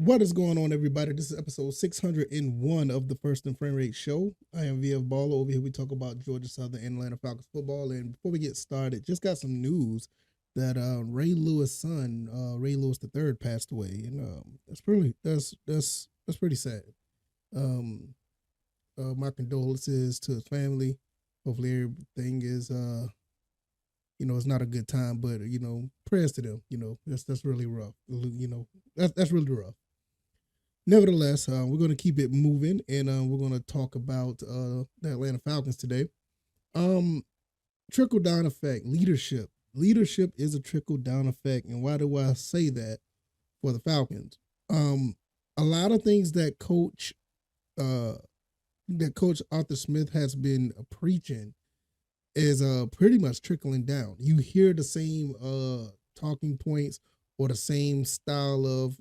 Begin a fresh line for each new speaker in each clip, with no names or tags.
What is going on, everybody? This is episode 601 of the First and Frame Rate Show. I am VF Baller. Over here, we talk about Georgia Southern and Atlanta Falcons football. And before we get started, just got some news that Ray Lewis' son, Ray Lewis III, passed away, and that's pretty sad. Um, my condolences to his family. Hopefully, everything is it's not a good time, but prayers to them. That's really rough. That's really rough. Nevertheless, we're going to keep it moving, and we're going to talk about the Atlanta Falcons today. Um, Trickle down effect, leadership. Leadership is a trickle down effect, and why do I say that for the Falcons? Um, a lot of things uh, that Coach Arthur Smith has been preaching is pretty much trickling down. You hear the same talking points or the same style of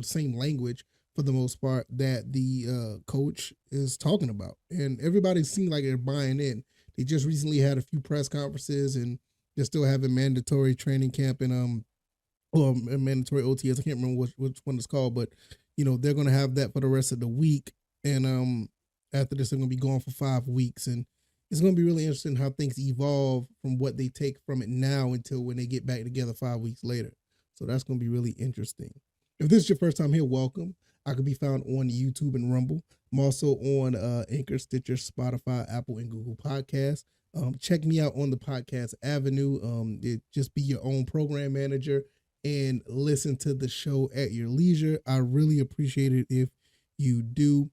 same language for the most part that the coach is talking about, and everybody seems like they're buying in. They just recently had a few press conferences, and they're still having mandatory training camp and or mandatory OTS. I can't remember which one it's called, but they're gonna have that for the rest of the week, and after this they're gonna be gone for 5 weeks, and it's gonna be really interesting how things evolve from what they take from it now until when they get back together 5 weeks later. So that's gonna be really interesting. If this is your first time here, welcome. I can be found on YouTube and Rumble. I'm also on Anchor, Stitcher, Spotify, Apple, and Google Podcasts. Check me out on the podcast avenue. Just be your own program manager and listen to the show at your leisure. I really appreciate it if you do.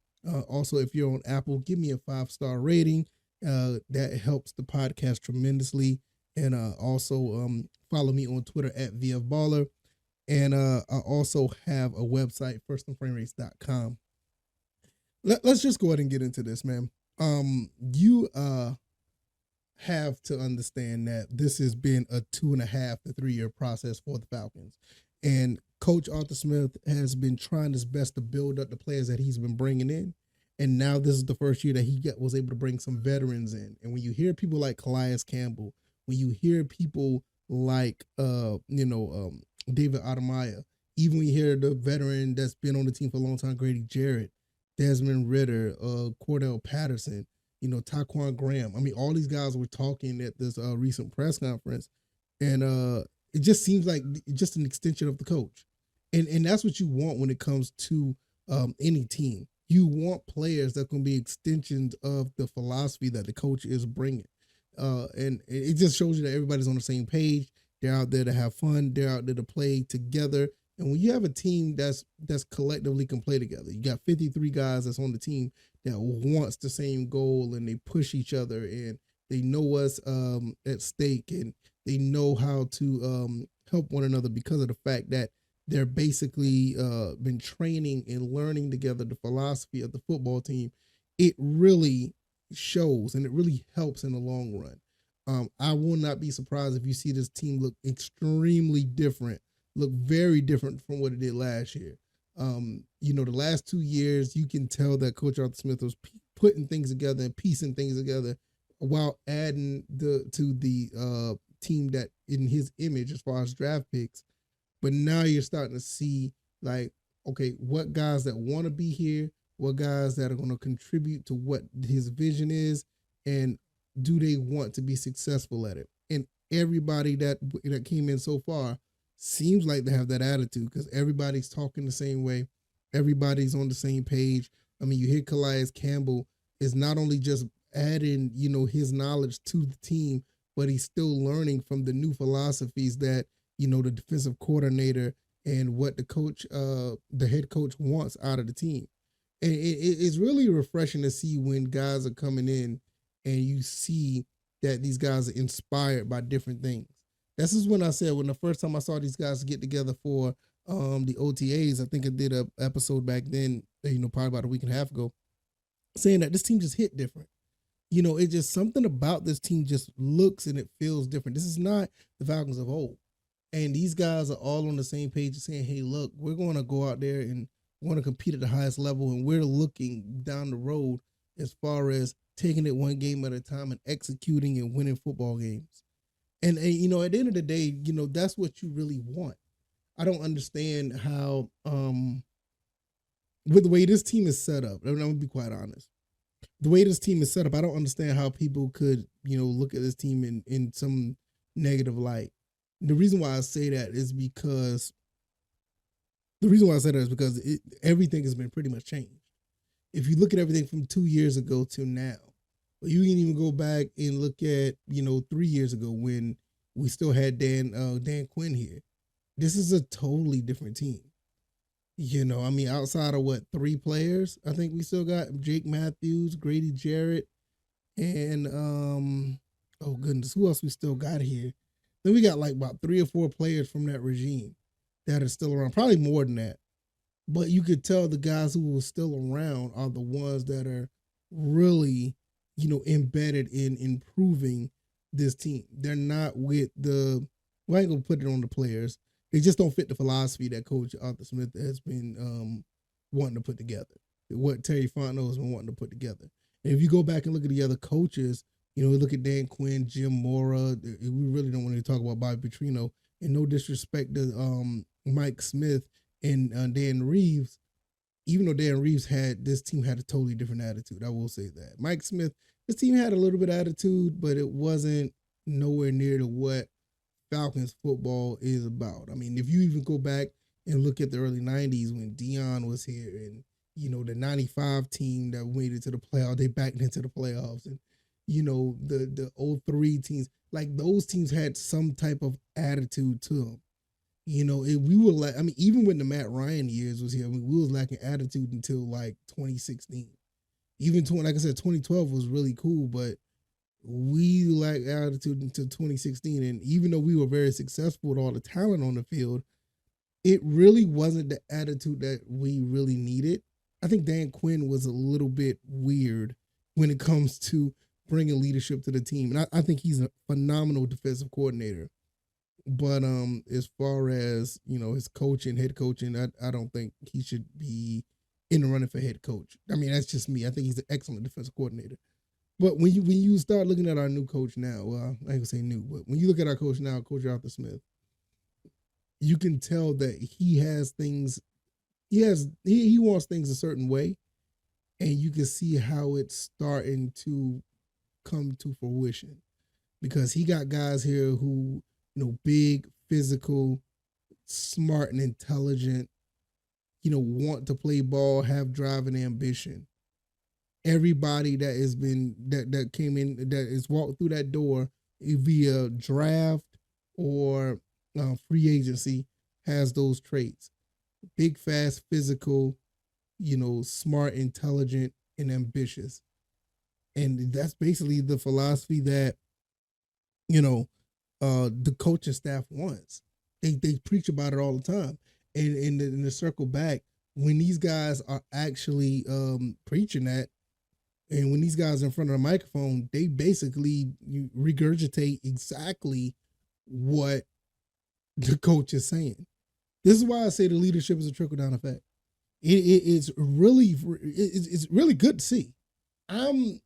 Also, if you're on Apple, give me a 5-star rating. That helps the podcast tremendously. And also follow me on Twitter at VFBaller. And I also have a website, firstandframerates.com. Let's just go ahead and get into this, man. You have to understand that this has been a 2.5 to 3 year process for the Falcons. And Coach Arthur Smith has been trying his best to build up the players that he's been bringing in. And now this is the first year that he was able to bring some veterans in. And when you hear people like Calais Campbell, when you hear people like David Adamaya, even when you hear the veteran that's been on the team for a long time, Grady Jarrett, Desmond Ritter, Cordell Patterson, Taquan Graham. I mean, all these guys were talking at this recent press conference, and it just seems like just an extension of the coach, and that's what you want when it comes to any team. You want players that can be extensions of the philosophy that the coach is bringing, and it just shows you that everybody's on the same page. They're out there to have fun. They're out there to play together. And when you have a team that's collectively can play together, you got 53 guys that's on the team that wants the same goal, and they push each other, and they know what's at stake, and they know how to help one another because of the fact that they're basically been training and learning together the philosophy of the football team. It really shows, and it really helps in the long run. I will not be surprised if you see this team look extremely different, look very different from what it did last year. The last 2 years, you can tell that Coach Arthur Smith was putting things together and piecing things together while adding to the team that in his image as far as draft picks. But now you're starting to see, like, okay, what guys that want to be here, what guys that are going to contribute to what his vision is, and do they want to be successful at it? And everybody that came in so far seems like they have that attitude because everybody's talking the same way. Everybody's on the same page. I mean, you hear Calais Campbell is not only just adding, his knowledge to the team, but he's still learning from the new philosophies that, the defensive coordinator and what the head coach wants out of the team. And it's really refreshing to see when guys are coming in and you see that these guys are inspired by different things. This is when I said, when the first time I saw these guys get together for the OTAs, I think I did an episode back then, probably about a week and a half ago, saying that this team just hit different. It's just something about this team just looks and it feels different. This is not the Falcons of old. And these guys are all on the same page saying, hey, look, we're going to go out there and want to compete at the highest level. And we're looking down the road as far as taking it one game at a time and executing and winning football games. And at the end of the day, that's what you really want. I don't understand how with the way this team is set up. I'm gonna be quite honest. The way this team is set up, I don't understand how people could, look at this team in some negative light. The reason why I say that is because everything has been pretty much changed. If you look at everything from 2 years ago to now, you can even go back and look at 3 years ago when we still had Dan Quinn here. This is a totally different team. I mean, outside of what, three players, I think we still got Jake Matthews, Grady Jarrett, and oh goodness, who else we still got here? Then we got like about 3 or 4 players from that regime that are still around, probably more than that. But you could tell the guys who were still around are the ones that are really, embedded in improving this team. They're not with well, I ain't gonna put it on the players. They just don't fit the philosophy that Coach Arthur Smith has been wanting to put together. What Terry Fontenot has been wanting to put together. And if you go back and look at the other coaches, look at Dan Quinn, Jim Mora. We really don't want to talk about Bobby Petrino. And no disrespect to Mike Smith and Dan Reeves. Even though Dan Reeves this team had a totally different attitude. I will say that. Mike Smith, this team had a little bit of attitude, but it wasn't nowhere near to what Falcons football is about. I mean, if you even go back and look at the early 90s when Dion was here and, the 95 team that made it to the playoffs, they backed into the playoffs. And, the 03 teams, like those teams had some type of attitude to them. We were like, I mean, even when the Matt Ryan years was here, I mean, we was lacking attitude until like 2016. Even like I said, 2012 was really cool, but we lacked attitude until 2016. And even though we were very successful with all the talent on the field, it really wasn't the attitude that we really needed. I think Dan Quinn was a little bit weird when it comes to bringing leadership to the team. And I think he's a phenomenal defensive coordinator. But as far as, his coaching, head coaching, I don't think he should be in the running for head coach. I mean, that's just me. I think he's an excellent defensive coordinator. But when you start looking at our new coach now, well, I ain't gonna say new, but when you look at our coach now, Coach Arthur Smith, you can tell that he has things, he wants things a certain way, and you can see how it's starting to come to fruition. Because he got guys here who, big, physical, smart and intelligent, want to play ball, have drive and ambition. Everybody that has been that came in, that is walked through that door via draft or free agency, has those traits: big, fast, physical, smart, intelligent, and ambitious. And that's basically the philosophy that the coaching staff wants. They preach about it all the time. And in the circle back, when these guys are actually preaching that, and when these guys are in front of the microphone, they basically regurgitate exactly what the coach is saying. This is why I say the leadership is a trickle down effect. It's really good to see. I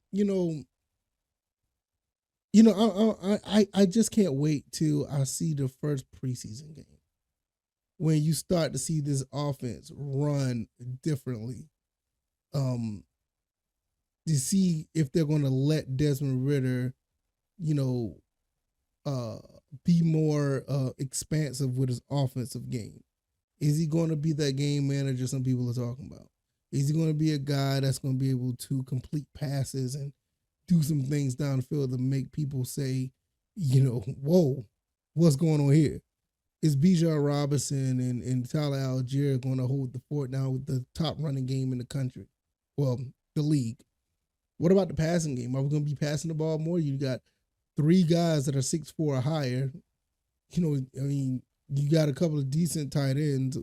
just can't wait till I see the first preseason game when you start to see this offense run differently. To see if they're going to let Desmond Ridder, be more expansive with his offensive game. Is he going to be that game manager some people are talking about? Is he going to be a guy that's going to be able to complete passes and do some things down the field to make people say, whoa, what's going on here? Is Bijan Robinson and Tyler Algier going to hold the fort down with the top running game in the country? Well, the league. What about the passing game? Are we going to be passing the ball more? You got 3 guys that are 6'4" or higher. You got a couple of decent tight ends.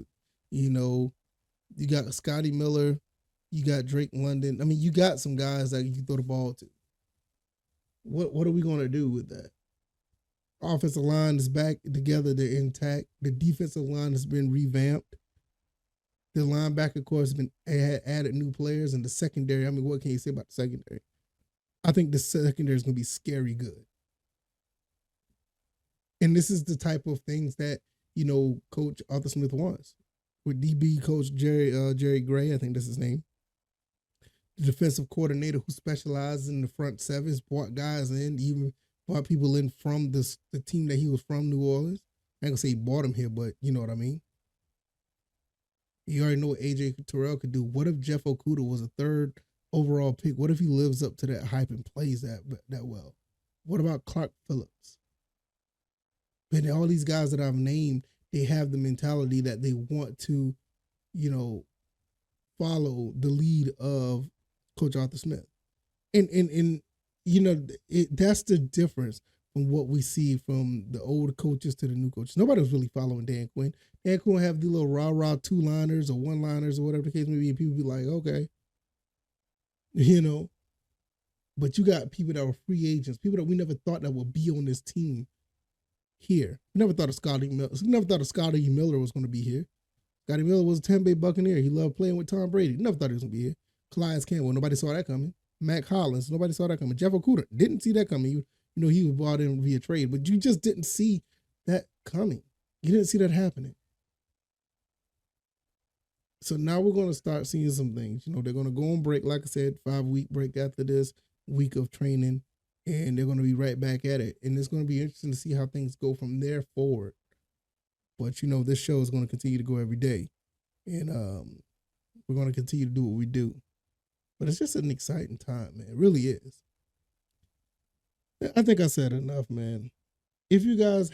You got Scotty Miller. You got Drake London. I mean, you got some guys that you can throw the ball to. What are we going to do with that? Offensive line is back together. They're intact. The defensive line has been revamped. The linebacker corps has been added new players, and the secondary. I mean, what can you say about the secondary? I think the secondary is going to be scary good. And this is the type of things that Coach Arthur Smith wants. With DB coach Jerry Gray, I think that's his name, the defensive coordinator who specializes in the front sevens, brought guys in, even brought people in from the team that he was from, New Orleans. I ain't gonna say he brought him here, but you know what I mean. You already know what AJ Terrell could do. What if Jeff Okudah was a third overall pick? What if he lives up to that hype and plays that well? What about Clark Phillips? But all these guys that I've named, they have the mentality that they want to, follow the lead of Coach Arthur Smith. And that's the difference from what we see from the old coaches to the new coaches. Nobody was really following Dan Quinn. Dan Quinn have the little rah-rah two-liners or one-liners or whatever the case may be, and people be like, okay. But you got people that were free agents, people that we never thought that would be on this team here. We never thought of Scotty Miller. Never thought of Scotty Miller was going to be here. Scotty Miller was a Tampa Bay Buccaneer. He loved playing with Tom Brady. Never thought he was going to be here. Calais Campbell, nobody saw that coming. Mac Hollins, nobody saw that coming. Jeff Okudah, didn't see that coming. He was brought in via trade, but you just didn't see that coming. You didn't see that happening. So now we're going to start seeing some things. They're going to go on break, like I said, 5-week break after this week of training, and they're going to be right back at it. And it's going to be interesting to see how things go from there forward. But, this show is going to continue to go every day. And we're going to continue to do what we do. But it's just an exciting time, man. It really is. I think I said enough, man. If you guys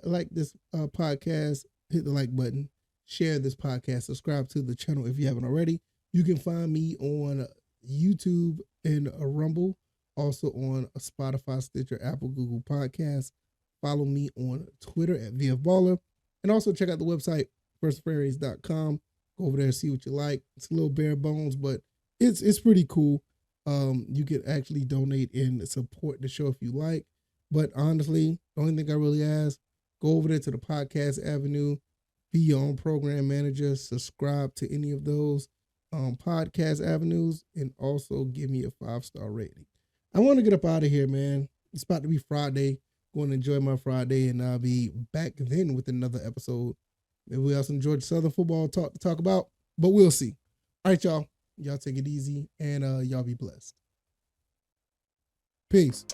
like this podcast, hit the like button. Share this podcast. Subscribe to the channel if you haven't already. You can find me on YouTube and Rumble. Also on Spotify, Stitcher, Apple, Google Podcasts. Follow me on Twitter at VFBaller. And also check out the website, firstfairways.com. Go over there and see what you like. It's a little bare bones, but it's pretty cool. You can actually donate and support the show if you like. But honestly, the only thing I really ask, go over there to the podcast avenue, be your own program manager, subscribe to any of those podcast avenues, and also give me a 5-star rating. I want to get up out of here, man. It's about to be Friday. Going to enjoy my Friday, and I'll be back then with another episode. Maybe we also enjoyed Southern football talk to talk about, but we'll see. All right, y'all. Y'all take it easy, and y'all be blessed. Peace.